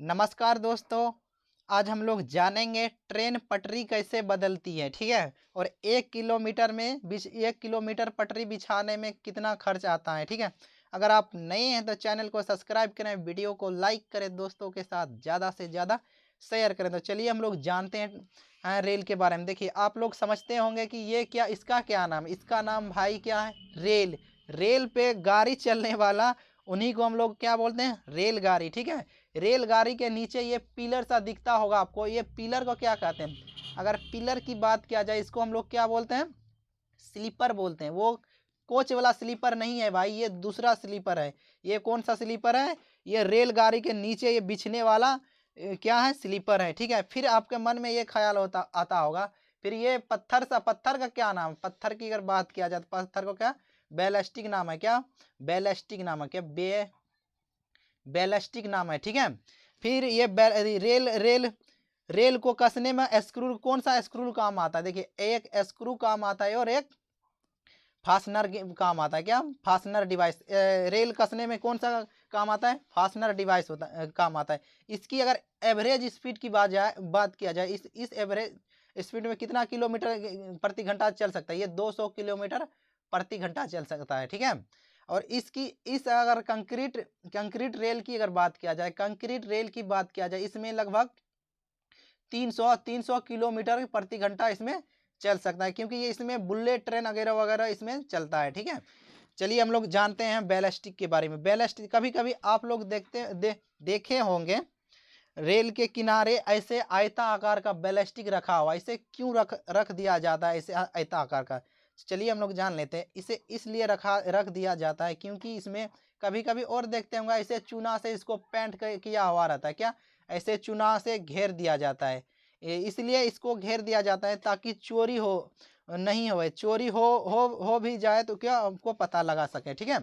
नमस्कार दोस्तों। आज हम लोग जानेंगे ट्रेन पटरी कैसे बदलती है, ठीक है। और 1 किलोमीटर पटरी बिछाने में कितना खर्च आता है, ठीक है। अगर आप नए हैं तो चैनल को सब्सक्राइब करें, वीडियो को लाइक करें, दोस्तों के साथ ज़्यादा से ज़्यादा शेयर करें। तो चलिए हम लोग जानते हैं रेल के बारे में। देखिए, आप लोग समझते होंगे कि ये क्या, इसका क्या नाम है। इसका नाम भाई क्या है, रेल। रेल पे गाड़ी चलने वाला, उन्हीं को हम लोग क्या बोलते हैं, रेलगाड़ी, ठीक है। रेलगाड़ी के नीचे ये पिलर सा दिखता होगा आपको, ये पिलर को क्या कहते हैं। अगर पिलर की बात किया जाए, इसको हम लोग क्या बोलते हैं, स्लीपर बोलते हैं। वो कोच वाला स्लीपर नहीं है भाई, ये दूसरा स्लीपर है। ये कौन सा स्लीपर है, ये रेलगाड़ी के नीचे ये बिछने वाला क्या है, स्लीपर है, ठीक है। फिर आपके मन में ये ख्याल होता आता होगा, फिर ये पत्थर का क्या नाम, पत्थर की अगर बात किया जाए तो पत्थर को क्या, बैलिस्टिक नाम है। क्या बैलिस्टिक नाम है, क्या बैलिस्टिक नाम है, ठीक है। फिर ये रेल रेल रेल को कसने में स्क्रू, कौन सा स्क्रू काम आता है। देखिए, एक स्क्रू काम आता है और एक फास्टनर काम आता है। क्या, फास्टनर डिवाइस। रेल कसने में कौन सा काम आता है, फास्टनर डिवाइस काम आता है। इसकी अगर एवरेज स्पीड की बात किया जाए, इस एवरेज स्पीड में कितना किलोमीटर प्रति घंटा चल सकता है, ये 200 किलोमीटर प्रति घंटा चल सकता है, ठीक है। और इस अगर कंक्रीट रेल की अगर बात किया जाए, कंक्रीट रेल की बात किया जाए, इसमें लगभग 300 किलोमीटर प्रति घंटा इसमें चल सकता है, क्योंकि ये इसमें बुलेट ट्रेन वगैरह वगैरह इसमें चलता है, ठीक है। चलिए हम लोग जानते हैं बैलिस्टिक के बारे में। बैलिस्टिक, कभी कभी आप लोग देखे होंगे रेल के किनारे ऐसे आयता आकार का बैलिस्टिक रखा हुआ। इसे क्यों रख दिया जाता है, इसे आयता आकार का। चलिए हम लोग जान लेते हैं। इसे इसलिए रख दिया जाता है क्योंकि इसमें कभी कभी और देखते होंगे, ऐसे चूना से इसको पेंट किया हुआ रहता है। क्या, ऐसे चूना से घेर दिया जाता है। इसलिए इसको घेर दिया जाता है ताकि चोरी हो नहीं होए, चोरी हो भी जाए तो क्या हमको पता लगा सके, ठीक है।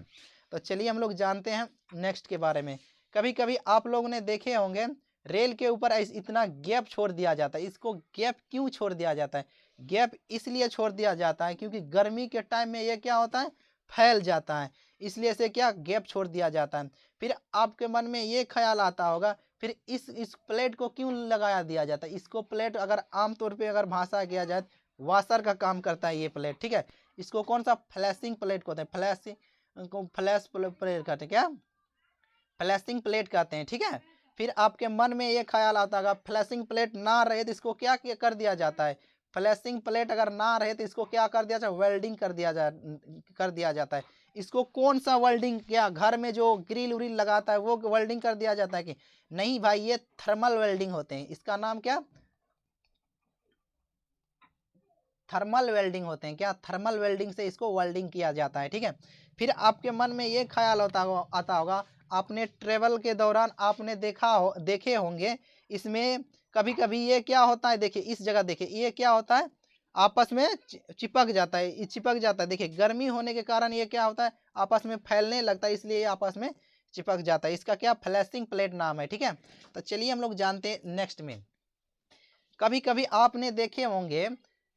तो चलिए हम लोग जानते हैं नेक्स्ट के बारे में। कभी कभी आप लोगों ने देखे होंगे रेल के ऊपर इतना गैप छोड़ दिया जाता है। इसको गैप क्यों छोड़ दिया जाता है, गैप इसलिए छोड़ दिया जाता है क्योंकि गर्मी के टाइम में ये क्या होता है, फैल जाता है। इसलिए से क्या, गैप छोड़ दिया जाता है। फिर आपके मन में ये ख्याल आता होगा, फिर इस प्लेट को क्यों लगाया दिया जाता है। इसको प्लेट अगर आमतौर पे अगर भाषा किया जाए, वाशर का काम करता है ये प्लेट, ठीक है। इसको कौन सा, फ्लैशिंग प्लेट कहते हैं, फ्लैश प्लेट कहते हैं। क्या, फ्लैशिंग प्लेट कहते हैं, ठीक है। फिर आपके मन में ये ख्याल आता होगा, फ्लैशिंग प्लेट ना रहे तो इसको क्या कर दिया जाता है। फ्लैशिंग प्लेट अगर ना रहे तो इसको क्या कर दिया जाए, वेल्डिंग कर दिया जाता है। इसको कौन सा वेल्डिंग, क्या घर में जो ग्रिल उरिल लगाता है वो वेल्डिंग कर दिया जाता है कि नहीं भाई, ये थर्मल वेल्डिंग होते हैं। इसका नाम क्या, थर्मल वेल्डिंग होते हैं। क्या, थर्मल वेल्डिंग से इसको वेल्डिंग किया जाता है, ठीक है। फिर आपके मन में ये ख्याल आता होगा, आपने ट्रेवल के दौरान आपने देखे होंगे, इसमें कभी कभी ये क्या होता है। देखिए इस जगह, देखिए ये क्या होता है, आपस में चिपक जाता है, चिपक जाता है। देखिए गर्मी होने के कारण ये क्या होता है, आपस में फैलने लगता है, इसलिए ये आपस में चिपक जाता है। इसका क्या, फ्लैशिंग प्लेट नाम है, ठीक है। तो चलिए हम लोग जानते हैं नेक्स्ट में। कभी कभी आपने देखे होंगे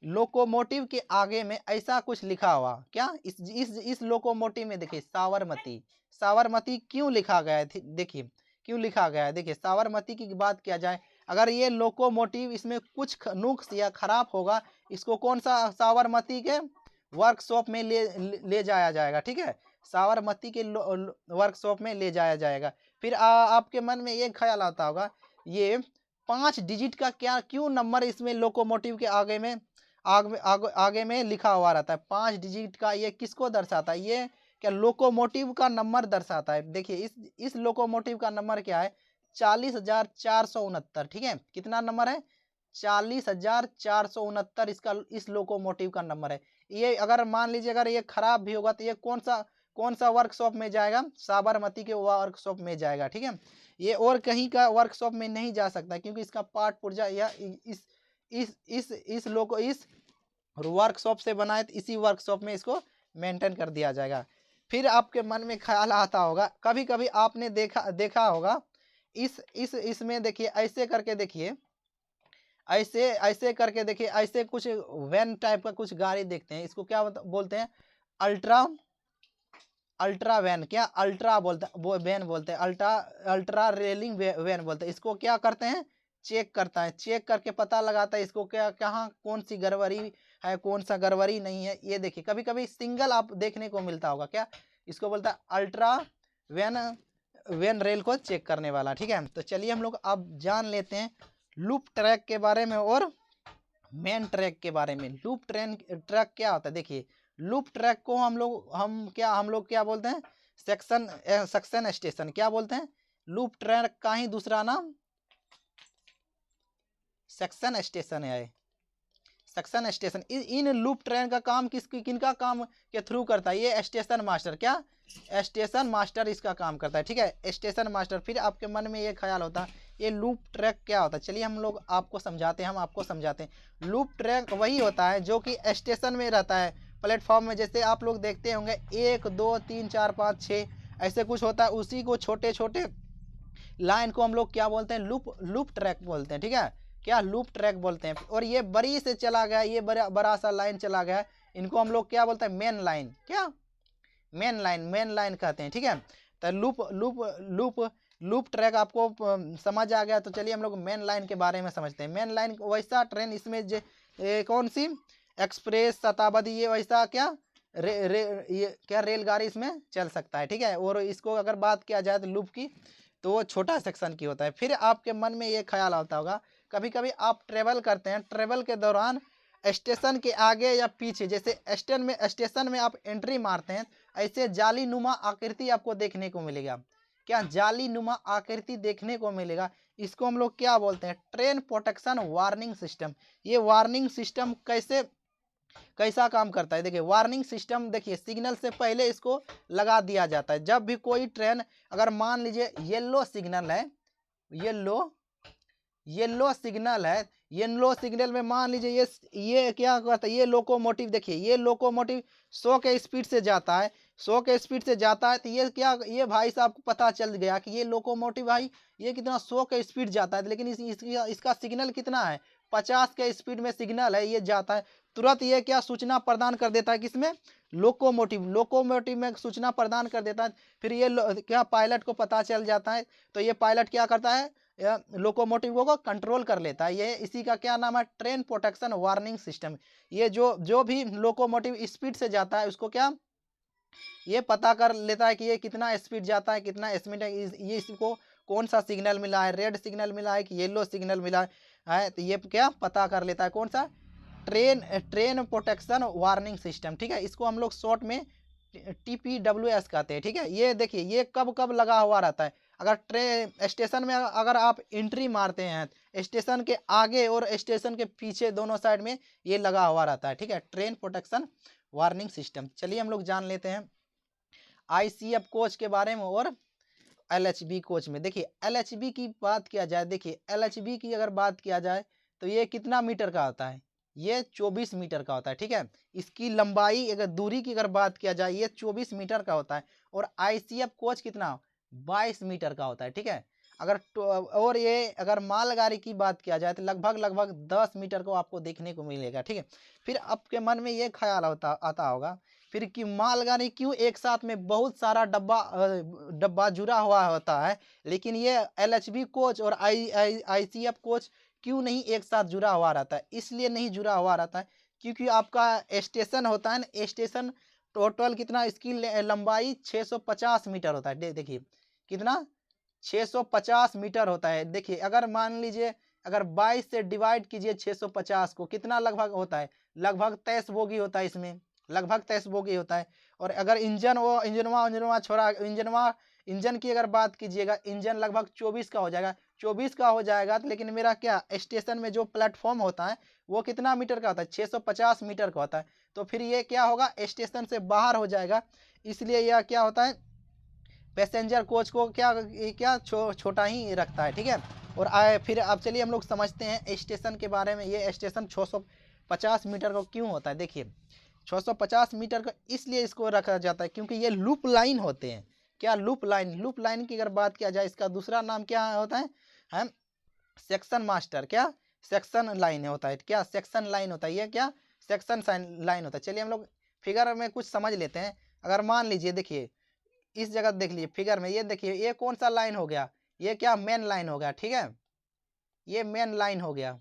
लोकोमोटिव के आगे में ऐसा कुछ लिखा हुआ। क्या, इस लोकोमोटिव में देखिए साबरमती, साबरमती क्यों लिखा गया है, देखिए क्यों लिखा गया है। देखिए साबरमती की बात किया जाए, अगर ये लोकोमोटिव इसमें कुछ नुक्स या खराब होगा, इसको कौन सा, साबरमती के वर्कशॉप में ले जाया जाएगा, ठीक है। साबरमती के वर्कशॉप में ले जाया जाएगा। फिर आपके मन में ये ख्याल आता होगा, ये 5 डिजिट का क्या, क्यों नंबर इसमें लोकोमोटिव के आगे में लिखा हुआ रहता है। 5 डिजिट का ये किसको दर्शाता है, ये क्या लोकोमोटिव का नंबर दर्शाता है। देखिए इस लोकोमोटिव का नंबर क्या है, 40,469, ठीक है। कितना नंबर है, 40,469 इसका, इस लोकोमोटिव का नंबर है। ये अगर मान लीजिए अगर ये खराब भी होगा तो ये कौन सा वर्कशॉप में जाएगा, साबरमती के वर्कशॉप में जाएगा, ठीक है। ये और कहीं का वर्कशॉप में नहीं जा सकता क्योंकि इसका पार्ट पुर्जा या इस वर्कशॉप से बना है, तो इसी वर्कशॉप में इसको मेंटेन कर दिया जाएगा। फिर आपके मन में ख्याल आता होगा, कभी कभी आपने देखा होगा, इसमें देखिए ऐसे करके देखिए, ऐसे ऐसे करके देखिए, ऐसे कुछ वैन टाइप का कुछ गाड़ी देखते हैं, इसको क्या बोलते हैं, अल्ट्रा अल्ट्रा वैन, क्या अल्ट्रा बोलते हैं, वो वैन बोलते हैं, अल्ट्रा रेलिंग वैन बोलते हैं। इसको क्या करते हैं, चेक करता है, चेक करके पता लगाता है इसको क्या कहाँ कौन सी गड़बड़ी है, कौन सा गड़बड़ी नहीं है। ये देखिए कभी कभी सिंगल आप देखने को मिलता होगा, क्या इसको बोलता है अल्ट्रा वैन वैन रेल को चेक करने वाला। ठीक है, तो चलिए हम लोग अब जान लेते हैं लूप ट्रैक के बारे में और मेन ट्रैक के बारे में। लूप ट्रैक क्या होता है, देखिए लूप ट्रैक को हम लोग क्या बोलते हैं, सक्शन स्टेशन क्या बोलते हैं, लूप ट्रैक का ही दूसरा नाम सक्शन स्टेशन है। Suction station in loop train का काम किनका काम के थ्रू करता है, ये स्टेशन मास्टर, क्या स्टेशन मास्टर इसका काम करता है। ठीक है, स्टेशन मास्टर। फिर आपके मन में ये ख्याल होता है ये लूप ट्रैक क्या होता है, चलिए हम लोग आपको समझाते हैं, हम आपको समझाते हैं। लूप ट्रैक वही होता है जो कि स्टेशन में रहता है, प्लेटफॉर्म में, जैसे आप लोग देखते होंगे 1 2 3 4 5 6 ऐसे कुछ होता है, उसी को छोटे छोटे लाइन को हम लोग क्या बोलते हैं, लूप ट्रैक बोलते हैं। ठीक है, क्या लूप ट्रैक बोलते हैं। और ये बड़ी से चला गया, ये बड़ा सा लाइन चला गया, इनको हम लोग क्या बोलते हैं, मेन लाइन, क्या मेन लाइन कहते हैं। ठीक है, तो लूप ट्रैक आपको समझ आ गया, तो चलिए हम लोग मेन लाइन के बारे में समझते हैं। मेन लाइन वैसा ट्रेन, इसमें कौन सी एक्सप्रेस, शताब्दी, ये वैसा क्या ये क्या रेलगाड़ी इसमें चल सकता है। ठीक है, और इसको अगर बात किया जाए तो लूप की, तो वो छोटा सेक्शन की होता है। फिर आपके मन में ये ख्याल आता होगा, कभी कभी आप ट्रेवल करते हैं, ट्रेवल के दौरान स्टेशन के आगे या पीछे, जैसे स्टेशन में आप एंट्री मारते हैं, ऐसे जाली नुमा आकृति आपको देखने को मिलेगा, क्या जाली नुमा आकृति देखने को मिलेगा। इसको हम लोग क्या बोलते हैं, ट्रेन प्रोटेक्शन वार्निंग सिस्टम। ये वार्निंग सिस्टम कैसा काम करता है, देखिए वार्निंग सिस्टम, देखिए सिग्नल से पहले इसको लगा दिया जाता है। जब भी कोई ट्रेन, अगर मान लीजिए येलो सिग्नल है, येलो सिग्नल में मान लीजिए ये क्या करता है, ये लोकोमोटिव, देखिए ये लोकोमोटिव 100 के स्पीड से जाता है, 100 के स्पीड से जाता है, तो ये भाई साहब को पता चल गया कि ये लोकोमोटिव भाई ये कितना 100 के स्पीड जाता है, लेकिन इसका सिग्नल कितना है, 50 के स्पीड में सिग्नल है, ये जाता है। तुरंत ये क्या सूचना प्रदान कर देता है, किसमें, लोकोमोटिव में सूचना प्रदान कर देता है। फिर ये क्या पायलट को पता चल जाता है, तो ये पायलट क्या करता है, लोकोमोटिव को कंट्रोल कर लेता है। ये इसी का क्या नाम है, ट्रेन प्रोटेक्शन वार्निंग सिस्टम। ये जो भी लोकोमोटिव स्पीड से जाता है, उसको क्या ये पता कर लेता है कि ये कितना स्पीड जाता है, कितना स्पीड है, ये इसको कौन सा सिग्नल मिला है, रेड सिग्नल मिला है कि येलो सिग्नल मिला है, तो ये क्या पता कर लेता है, कौन सा, ट्रेन प्रोटेक्शन वार्निंग सिस्टम। ठीक है, इसको हम लोग शॉर्ट में TPWS कहते हैं। ठीक है, ये देखिए ये कब कब लगा हुआ रहता है, अगर ट्रेन स्टेशन में अगर आप एंट्री मारते हैं, स्टेशन के आगे और स्टेशन के पीछे दोनों साइड में ये लगा हुआ रहता है। ठीक है, ट्रेन प्रोटेक्शन वार्निंग सिस्टम। चलिए हम लोग जान लेते हैं ICF कोच के बारे में और LHB कोच में। देखिए LHB की बात किया जाए, देखिए LHB की अगर बात किया जाए तो ये कितना मीटर का होता है, ये 24 मीटर का होता है। ठीक है, इसकी लंबाई, अगर दूरी की अगर बात किया जाए, ये 24 मीटर का होता है। और ICF कोच कितना, 22 मीटर का होता है। ठीक है, और ये अगर मालगाड़ी की बात किया जाए तो लगभग 10 मीटर को आपको देखने को मिलेगा। ठीक है, फिर आपके मन में ये ख्याल आता होगा फिर कि मालगाड़ी क्यों एक साथ में बहुत सारा डब्बा जुड़ा हुआ होता है, लेकिन ये LHB कोच और ICF कोच क्यों नहीं एक साथ जुड़ा हुआ रहता है। इसलिए नहीं जुड़ा हुआ रहता है क्योंकि आपका स्टेशन होता है ना, स्टेशन टोटल कितना, इसकी लंबाई 650 मीटर होता है। देखिए कितना, 650 मीटर होता है। देखिए अगर मान लीजिए अगर 22 से डिवाइड कीजिए 650 को, कितना लगभग होता है, लगभग 23 बोगी होता है, इसमें लगभग 23 बोगी होता है। और अगर इंजन की अगर बात कीजिएगा, इंजन लगभग 24 का हो जाएगा, 24 का हो जाएगा। लेकिन मेरा क्या स्टेशन में जो प्लेटफॉर्म होता है वो कितना मीटर का होता है, 650 मीटर का होता है। तो फिर ये क्या होगा, स्टेशन से बाहर हो जाएगा। इसलिए यह क्या होता है, पैसेंजर कोच को क्या छोटा ही रखता है। ठीक है, और फिर अब चलिए हम लोग समझते हैं स्टेशन के बारे में। ये स्टेशन 650 मीटर का क्यों होता है, देखिए 650 मीटर का इसलिए इसको रखा जाता है क्योंकि ये लूप लाइन होते हैं। क्या, लूप लाइन की अगर बात किया जाए, इसका दूसरा नाम क्या होता है सेक्शन मास्टर, क्या सेक्शन लाइन होता है, क्या सेक्शन लाइन होता है, ये क्या सेक्शन लाइन होता है। चलिए हम लोग फिगर में कुछ समझ लेते हैं। अगर मान लीजिए, देखिए इस जगह देख लीजिए फिगर में, ये देखिए ये कौन सा लाइन हो गया, ये क्या मेन लाइन हो गया, ठीक है, ये मेन लाइन हो गया।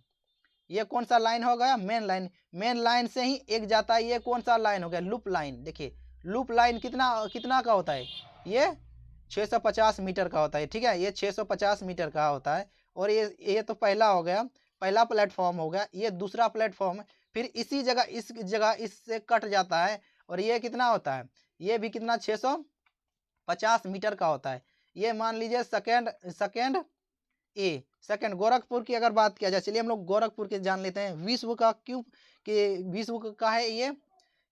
ये कौन सा लाइन हो गया, मेन लाइन। मेन लाइन से ही एक जाता है, ये कौन सा लाइन हो गया, लूप लाइन। देखिए लूप लाइन कितना कितना का होता है, ये 650 मीटर का होता है, ठीक है, ये 650 मीटर का होता है। और ये तो पहला हो गया, पहला प्लेटफॉर्म हो गया, ये दूसरा प्लेटफॉर्म है। फिर इसी जगह इस जगह इससे कट जाता है, और ये कितना होता है, ये भी कितना 650 मीटर का होता है। ये मान लीजिए सेकेंड ए सेकंड। गोरखपुर की अगर बात किया जाए, चलिए हम लोग गोरखपुर के जान लेते हैं। विश्व का क्यों कि विश्व का है ये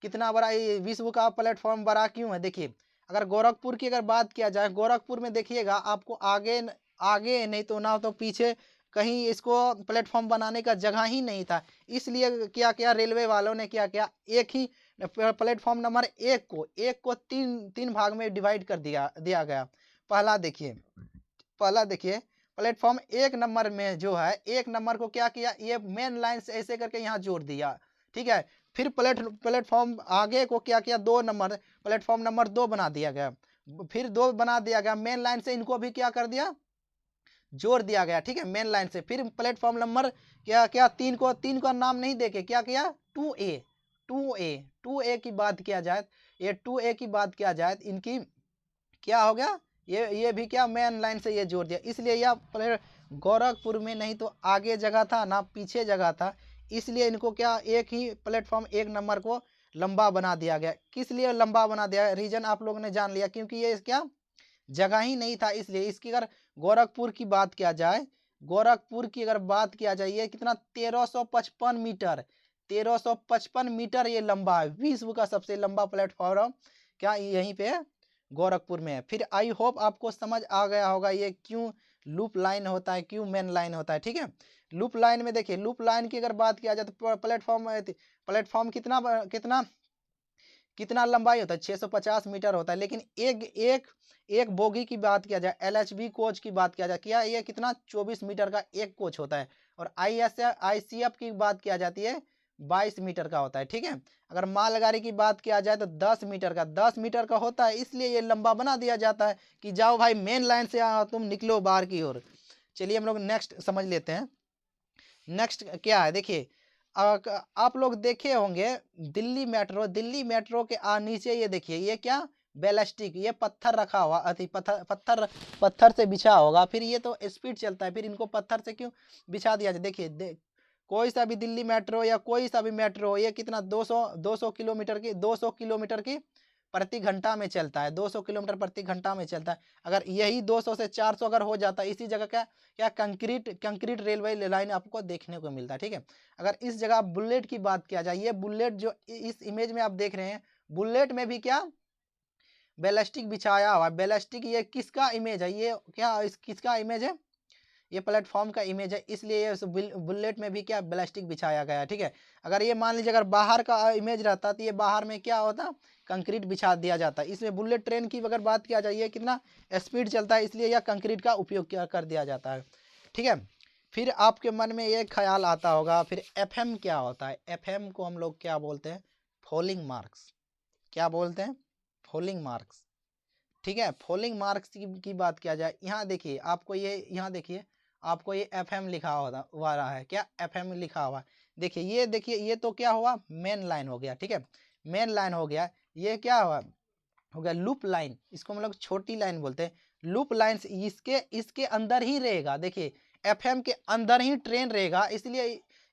कितना बड़ा, ये विश्व का प्लेटफॉर्म बड़ा क्यों है। देखिए अगर गोरखपुर की अगर बात किया जाए, गोरखपुर में देखिएगा आपको आगे आगे नहीं तो ना तो पीछे कहीं इसको प्लेटफॉर्म बनाने का जगह ही नहीं था। इसलिए क्या क्या रेलवे वालों ने क्या क्या, एक ही प्लेटफॉर्म नंबर एक को तीन भाग में डिवाइड कर दिया गया। पहला देखिए प्लेटफॉर्म एक नंबर में जो है, एक नंबर को क्या किया, ये मेन लाइन से ऐसे करके यहाँ जोड़ दिया, ठीक है। फिर प्लेटफॉर्म आगे को क्या किया, प्लेटफॉर्म नंबर 2 बना दिया गया। फिर 2 बना दिया गया, मेन लाइन से इनको भी क्या कर दिया, जोड़ दिया गया, ठीक है, मेन लाइन से। फिर प्लेटफॉर्म नंबर क्या क्या 3 को नाम नहीं देके क्या किया, 2A की बात किया जाए, ये 2A की बात किया जाए, इनकी क्या हो गया, ये भी क्या मेन लाइन से ये जोड़ दिया। इसलिए यह गोरखपुर में नहीं तो आगे जगह था ना पीछे जगह था, इसलिए इनको क्या एक ही प्लेटफॉर्म एक नंबर को लंबा बना दिया गया। किस लिए लंबा बना दिया, रीजन आप लोगों ने जान लिया, क्योंकि ये क्या जगह ही नहीं था। इसलिए इसकी अगर गोरखपुर की बात किया जाए, गोरखपुर की अगर बात किया जाए, ये कितना 1355 मीटर, 1355 मीटर ये लंबा है। विश्व का सबसे लंबा प्लेटफॉर्म क्या यहीं पे गोरखपुर में है। फिर आई होप आपको समझ आ गया होगा ये क्यों लूप लाइन होता है, क्यों मेन लाइन होता है, ठीक है। लूप लाइन में देखिए, लूप लाइन की अगर बात किया जाए तो प्लेटफॉर्म कितना कितना कितना लंबाई होता है, 650 मीटर होता है। लेकिन एक बोगी की बात किया जाए, LHB कोच की बात किया जाए, क्या ये कितना 24 मीटर का एक कोच होता है। और ICF की बात किया जाती है 22 मीटर का होता है, ठीक है। अगर मालगाड़ी की बात किया जाए तो 10 मीटर का होता है। इसलिए ये लंबा बना दिया जाता है कि जाओ भाई मेन लाइन से तुम निकलो बाहर की ओर। चलिए हम लोग नेक्स्ट समझ लेते हैं। नेक्स्ट क्या है, देखिए आप लोग देखे होंगे दिल्ली मेट्रो के नीचे ये देखिए, ये क्या बैलिस्टिक, ये पत्थर रखा हुआ, अति पत्थर से बिछा होगा। फिर ये तो स्पीड चलता है, फिर इनको पत्थर से क्यों बिछा दिया जाए। देखिए कोई सा भी दिल्ली मेट्रो या कोई सा भी मेट्रो, ये कितना 200 किलोमीटर की प्रति घंटा में चलता है, 200 किलोमीटर प्रति घंटा में चलता है। अगर यही 200 से 400 अगर हो जाता है, इसी जगह क्या कंक्रीट रेलवे लाइन आपको देखने को मिलता है, ठीक है। अगर इस जगह बुलेट की बात किया जाए, ये बुलेट जो इस इमेज में आप देख रहे हैं, बुलेट में भी क्या बैलिस्टिक बिछाया हुआ। बैलिस्टिक ये किसका इमेज है, ये क्या किसका इमेज है, ये प्लेटफॉर्म का इमेज है। इसलिए ये बुलेट में भी क्या बैलिस्टिक बिछाया गया है, ठीक है। अगर ये मान लीजिए अगर बाहर का इमेज रहता तो ये बाहर में क्या होता, कंक्रीट बिछा दिया जाता है। इसलिए बुलेट ट्रेन की अगर बात किया जाए, ये कितना स्पीड चलता है, इसलिए यह कंक्रीट का उपयोग कर दिया जाता है, ठीक है। फिर आपके मन में ये ख्याल आता होगा, फिर FM क्या होता है। FM को हम लोग क्या बोलते हैं, फॉलिंग मार्क्स। क्या बोलते हैं, फॉलिंग मार्क्स, ठीक है। फॉलिंग मार्क्स की बात किया जाए, यहाँ देखिए आपको यहाँ देखिए आपको ये FM लिखा हुआ रहा है, क्या FM लिखा हुआ। देखिए ये तो क्या हुआ, मेन लाइन हो गया, ठीक है, मेन लाइन हो गया। ये क्या हो गया लूप लाइन, इसको हम लोग छोटी लाइन बोलते हैं। लूप लाइन इसके अंदर ही रहेगा। देखिए FM के अंदर ही ट्रेन रहेगा, इसलिए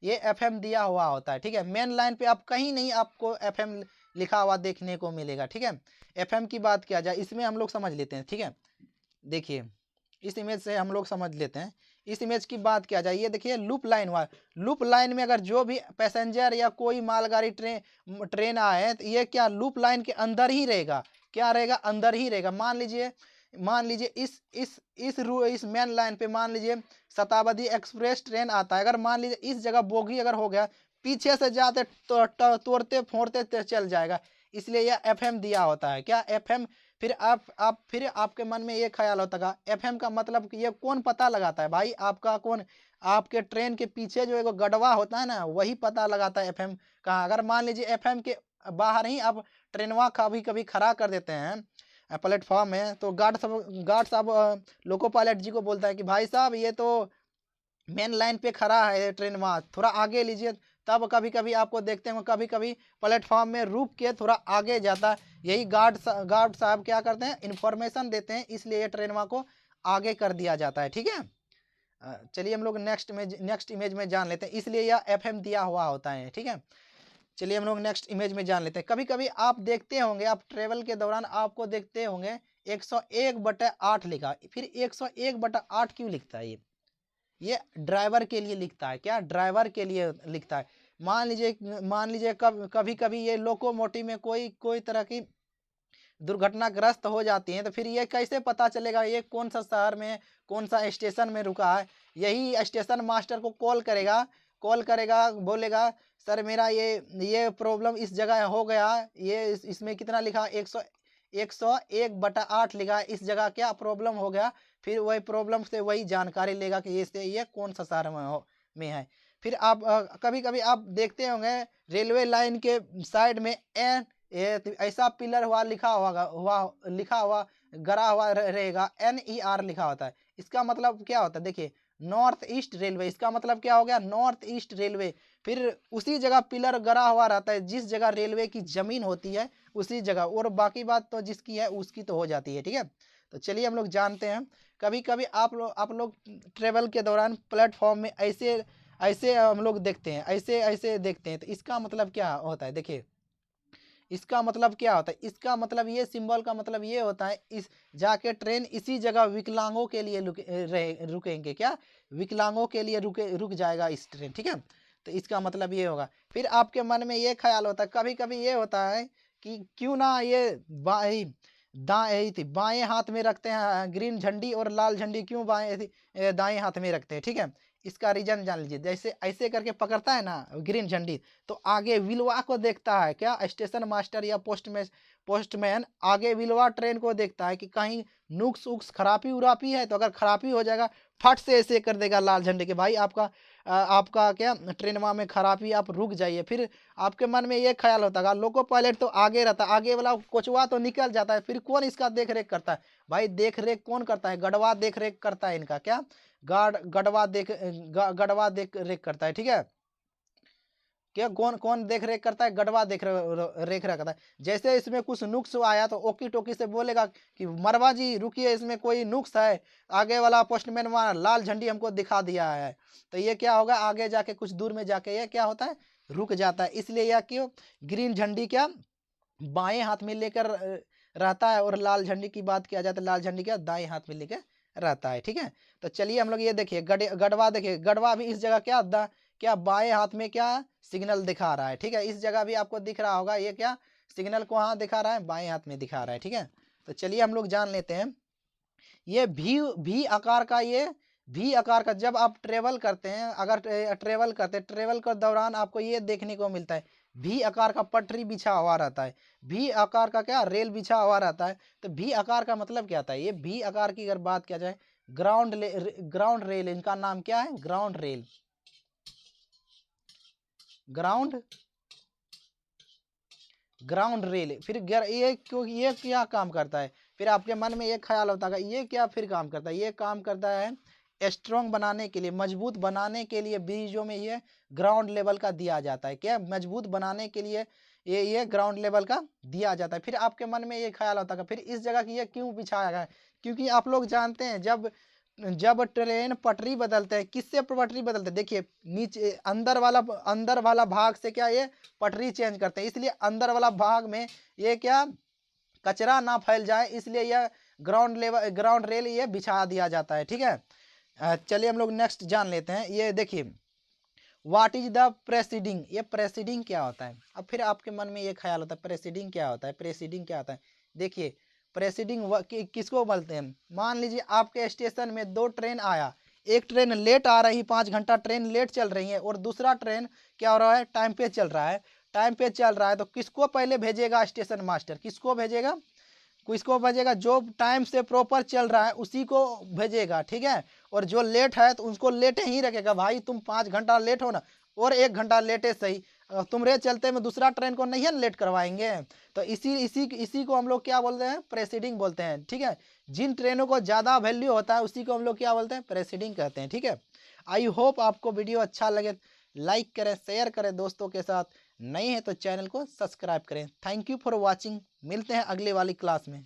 ये FM दिया हुआ होता है, ठीक है। मेन लाइन पे आप कहीं नहीं आपको FM लिखा हुआ देखने को मिलेगा, ठीक है। FM की बात किया जाए, इसमें हम लोग समझ लेते हैं, ठीक है। देखिए इस इमेज से हम लोग समझ लेते हैं। इस इमेज की बात किया जाए, ये देखिए लूप लाइन हुआ। लूप लाइन में अगर जो भी पैसेंजर या कोई मालगाड़ी ट्रेन आए तो ये क्या लूप लाइन के अंदर ही रहेगा, क्या रहेगा, अंदर ही रहेगा। मान लीजिए इस मेन लाइन पे मान लीजिए शताब्दी एक्सप्रेस ट्रेन आता है। अगर मान लीजिए इस जगह बोगी अगर हो गया, पीछे से जाते तोड़ते फोड़ते चल जाएगा। इसलिए यह FM दिया होता है, क्या FM। फिर आपके मन में ये ख्याल होता है FM का मतलब कि ये कौन पता लगाता है भाई, आपका कौन, आपके ट्रेन के पीछे जो एक गड़वा होता है ना, वही पता लगाता है FM कहाँ। अगर मान लीजिए FM के बाहर ही आप ट्रेनवा कभी कभी खड़ा कर देते हैं, प्लेटफॉर्म में, तो गार्ड साहब लोको पायलट जी को बोलता है कि भाई साहब ये तो मेन लाइन पे खड़ा है ट्रेन, वहाँ थोड़ा आगे लीजिए। तब कभी कभी आपको देखते हैं कभी कभी प्लेटफॉर्म में रुक के थोड़ा आगे जाता है। यही गार्ड साहब क्या करते हैं, इन्फॉर्मेशन देते हैं, इसलिए ये ट्रेन वहाँ को आगे कर दिया जाता है। ठीक है, चलिए हम लोग नेक्स्ट इमेज में जान लेते हैं, इसलिए यह FM दिया हुआ होता है। ठीक है, चलिए हम लोग नेक्स्ट इमेज में जान लेते हैं। कभी कभी आप देखते होंगे, आप ट्रेवल के दौरान आपको देखते होंगे 101/8 लिखा, फिर 101/8 क्यों लिखता है? ये ड्राइवर के लिए लिखता है। क्या? ड्राइवर के लिए लिखता है। मान लीजिए कभी कभी ये लोकोमोटिव में कोई तरह की दुर्घटनाग्रस्त हो जाती हैं, तो फिर ये कैसे पता चलेगा ये कौन सा शहर में कौन सा स्टेशन में रुका है? यही स्टेशन मास्टर को कॉल करेगा, बोलेगा सर मेरा ये प्रॉब्लम इस जगह हो गया, ये इसमें कितना लिखा, 101/8 लिखा, इस जगह क्या प्रॉब्लम हो गया। फिर वही प्रॉब्लम से वही जानकारी लेगा कि ये कौन सा शहर में है। फिर आप कभी कभी आप देखते होंगे रेलवे लाइन के साइड में ऐसा पिलर लिखा हुआ गड़ा हुआ रहेगा, NER लिखा होता है। इसका मतलब क्या होता है? देखिए, नॉर्थ ईस्ट रेलवे, इसका मतलब क्या हो गया? North east railway. फिर उसी जगह पिलर गड़ा हुआ रहता है, जिस जगह रेलवे की जमीन होती है उसी जगह, और बाकी बात तो जिसकी है उसकी तो हो जाती है। ठीक है, तो चलिए हम लोग जानते हैं। कभी कभी आप लोग ट्रेवल के दौरान प्लेटफॉर्म में ऐसे हम लोग देखते हैं, ऐसे देखते हैं, तो इसका मतलब क्या होता है? देखिए, इसका मतलब क्या होता है? इसका मतलब ये सिंबल का मतलब ये होता है, इस जाके ट्रेन इसी जगह विकलांगों के लिए रुकेंगे। क्या? विकलांगों के लिए रुक जाएगा इस ट्रेन। ठीक है, तो इसका मतलब ये होगा। फिर आपके मन में ये ख्याल होता है, कभी कभी ये होता है कि क्यों ना ये बाएं हाथ में रखते हैं ग्रीन झंडी, और लाल झंडी क्यों दाएं हाथ में रखते हैं? ठीक है, इसका रीजन जान लीजिए। जैसे ऐसे करके पकड़ता है ना ग्रीन झंडी, तो आगे विलवा को देखता है। क्या? स्टेशन मास्टर या पोस्टमैन आगे विलवा ट्रेन को देखता है कि कहीं नुक्स उक्स खराबी उरापी है, तो अगर खराबी हो जाएगा फट से ऐसे कर देगा लाल झंडे के, भाई आपका क्या ट्रेनवा में खराबी, आप रुक जाइए। फिर आपके मन में ये ख्याल होता है लोको पायलट तो आगे रहता है, आगे वाला कोचवा तो निकल जाता है, फिर कौन इसका देख रेख करता है? भाई देख रेख कौन करता है? गढ़वा देख रेख करता है इनका। क्या? गढ़वा देख रेख करता है। ठीक है, क्या कौन देख रेख करता है? गढ़वा रेख करता है। जैसे इसमें कुछ नुक्स आया तो ओकी टोकी से बोलेगा कि मरवा जी रुकिए, इसमें कोई नुक्स है, आगे वाला पोस्टमैन वहां लाल झंडी हमको दिखा दिया है। तो ये क्या होगा? आगे जाके कुछ दूर में जाके ये क्या होता है? रुक जाता है। इसलिए यह क्यों ग्रीन झंडी क्या बाएं हाथ में लेकर रहता है, और लाल झंडी की बात किया जाए तो लाल झंडी क्या दाएं हाथ में लेकर रहता है। ठीक है, तो चलिए हम लोग ये देखिए गढ़वा देखिए, गढ़वा भी इस जगह क्या बाएं हाथ में क्या सिग्नल दिखा रहा है। ठीक है, इस जगह भी आपको दिख रहा होगा, ये क्या सिग्नल को हाँ दिखा रहा है, बाएं हाथ में दिखा रहा है। ठीक है, तो चलिए हम लोग जान लेते हैं। ये भी आकार का, ये भी आकार का जब आप ट्रेवल करते हैं, अगर ट्रेवल के दौरान आपको ये देखने को मिलता है, भी आकार का पटरी बिछा हुआ रहता है, भी आकार का क्या रेल बिछा हुआ रहता है। तो भी आकार का मतलब क्या था? ये भी आकार की अगर बात किया जाए, ग्राउंड रेल, इनका नाम क्या है? Ground rail, ground rail. फिर ये क्या काम करता है? फिर आपके मन में ये ख्याल होता है ये क्या फिर काम करता है? ये काम करता है स्ट्रॉन्ग बनाने के लिए, मजबूत बनाने के लिए ब्रिजों में ये ग्राउंड लेवल का दिया जाता है। क्या? मजबूत बनाने के लिए ये ग्राउंड लेवल का दिया जाता है। फिर आपके मन में ये ख्याल होता है फिर इस जगह की ये क्यों बिछाया गया है? क्योंकि आप लोग जानते हैं जब ट्रेन पटरी बदलते हैं, किससे पटरी बदलते हैं? देखिए, नीचे अंदर वाला भाग से क्या ये पटरी चेंज करते हैं, इसलिए अंदर वाला भाग में ये क्या कचरा ना फैल जाए, इसलिए यह ग्राउंड रेल ये बिछा दिया जाता है। ठीक है, चलिए हम लोग नेक्स्ट जान लेते हैं। ये देखिए, व्हाट इज द प्रेसिडिंग, ये प्रेसिडिंग क्या होता है? अब फिर आपके मन में ये ख्याल होता है प्रेसिडिंग क्या होता है, प्रेसिडिंग क्या होता है? देखिए, प्रेसिडिंग किसको बोलते हैं? मान लीजिए आपके स्टेशन में दो ट्रेन आया, एक ट्रेन लेट आ रही, 5 घंटा ट्रेन लेट चल रही है, और दूसरा ट्रेन क्या हो रहा है? टाइम पे चल रहा है। तो किसको पहले भेजेगा स्टेशन मास्टर? किसको भेजेगा? जो टाइम से प्रॉपर चल रहा है उसी को भेजेगा। ठीक है, और जो लेट है तो उसको लेटे ही रखेगा, भाई तुम 5 घंटा लेट हो ना, और 1 घंटा लेटे सही, तुम्हारे चलते में दूसरा ट्रेन को नहीं है लेट करवाएंगे। तो इसी को हम लोग क्या बोलते हैं, प्रेसीडिंग बोलते हैं, ठीक है। जिन ट्रेनों को ज़्यादा वैल्यू होता है उसी को हम लोग क्या बोलते हैं, प्रेसीडिंग कहते हैं, ठीक है। आई होप आपको वीडियो अच्छा लगे, लाइक करें, शेयर करें दोस्तों के साथ, नए हैं तो चैनल को सब्सक्राइब करें। थैंक यू फॉर वॉचिंग, मिलते हैं अगले वाली क्लास में।